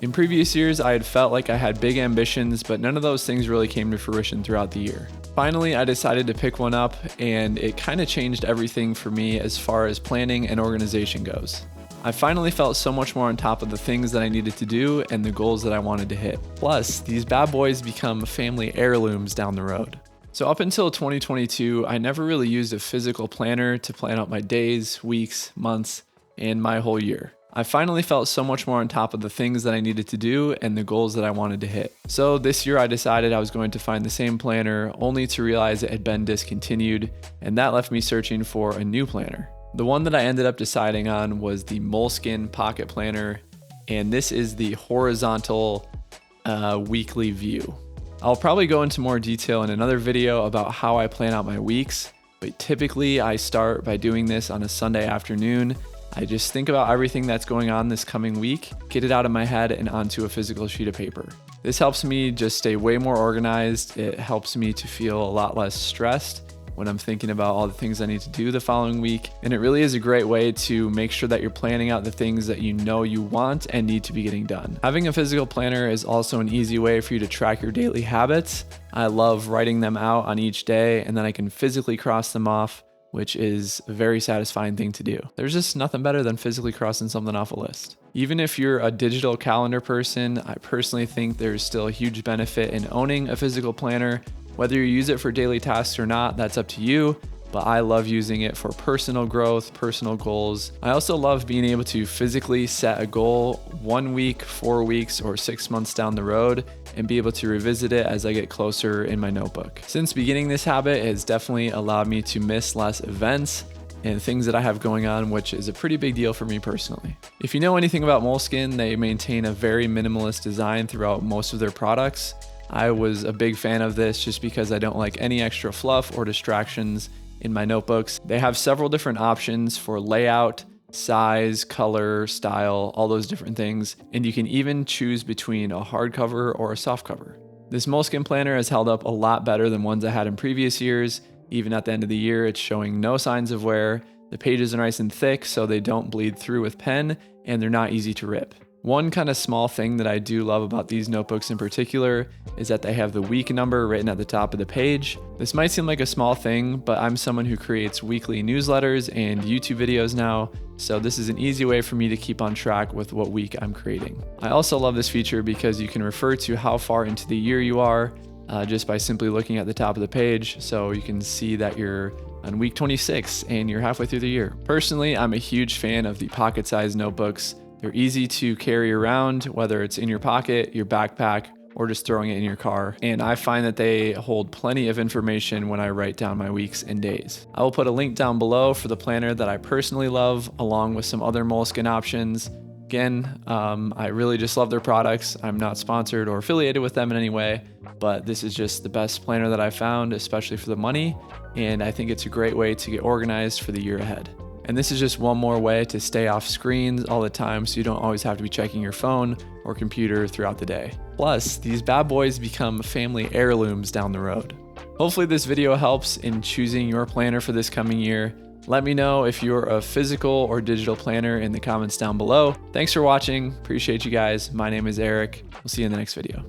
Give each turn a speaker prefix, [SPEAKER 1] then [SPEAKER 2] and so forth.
[SPEAKER 1] In previous years, I had felt like I had big ambitions, but none of those things really came to fruition throughout the year. Finally, I decided to pick one up, and it kind of changed everything for me as far as planning and organization goes. I finally felt so much more on top of the things that I needed to do and the goals that I wanted to hit. Plus, these bad boys become family heirlooms down the road. So up until 2022, I never really used a physical planner to plan out my days, weeks, months, and my whole year. I finally felt so much more on top of the things that I needed to do and the goals that I wanted to hit. So this year I decided I was going to find the same planner, only to realize it had been discontinued, and that left me searching for a new planner. The one that I ended up deciding on was the Moleskine Pocket Planner, and this is the horizontal weekly view. I'll probably go into more detail in another video about how I plan out my weeks, but typically I start by doing this on a Sunday afternoon. I just think about everything that's going on this coming week, get it out of my head and onto a physical sheet of paper. This helps me just stay way more organized. It helps me to feel a lot less stressed when I'm thinking about all the things I need to do the following week. And it really is a great way to make sure that you're planning out the things that you know you want and need to be getting done. Having a physical planner is also an easy way for you to track your daily habits. I love writing them out on each day, and then I can physically cross them off, which is a very satisfying thing to do. There's just nothing better than physically crossing something off a list. Even if you're a digital calendar person, I personally think there's still a huge benefit in owning a physical planner. Whether you use it for daily tasks or not, that's up to you, but I love using it for personal growth, personal goals. I also love being able to physically set a goal 1 week, 4 weeks, or 6 months down the road and be able to revisit it as I get closer in my notebook. Since beginning this habit, it has definitely allowed me to miss less events and things that I have going on, which is a pretty big deal for me personally. If you know anything about Moleskine, they maintain a very minimalist design throughout most of their products. I was a big fan of this just because I don't like any extra fluff or distractions in my notebooks. They have several different options for layout, size, color, style, all those different things, and you can even choose between a hardcover or a softcover. This Moleskine planner has held up a lot better than ones I had in previous years. Even at the end of the year, it's showing no signs of wear. The pages are nice and thick so they don't bleed through with pen, and they're not easy to rip. One kind of small thing that I do love about these notebooks in particular is that they have the week number written at the top of the page. This might seem like a small thing, but I'm someone who creates weekly newsletters and YouTube videos now, so this is an easy way for me to keep on track with what week I'm creating. I also love this feature because you can refer to how far into the year you are just by simply looking at the top of the page, so you can see that you're on week 26 and you're halfway through the year. Personally, I'm a huge fan of the pocket-sized notebooks. They're easy to carry around, whether it's in your pocket, your backpack, or just throwing it in your car. And I find that they hold plenty of information when I write down my weeks and days. I will put a link down below for the planner that I personally love, along with some other Moleskine options. Again, I really just love their products. I'm not sponsored or affiliated with them in any way, but this is just the best planner that I've found, especially for the money. And I think it's a great way to get organized for the year ahead. And this is just one more way to stay off screens all the time so you don't always have to be checking your phone or computer throughout the day. Plus, these bad boys become family heirlooms down the road. Hopefully this video helps in choosing your planner for this coming year. Let me know if you're a physical or digital planner in the comments down below. Thanks for watching. Appreciate you guys. My name is Eric. We'll see you in the next video.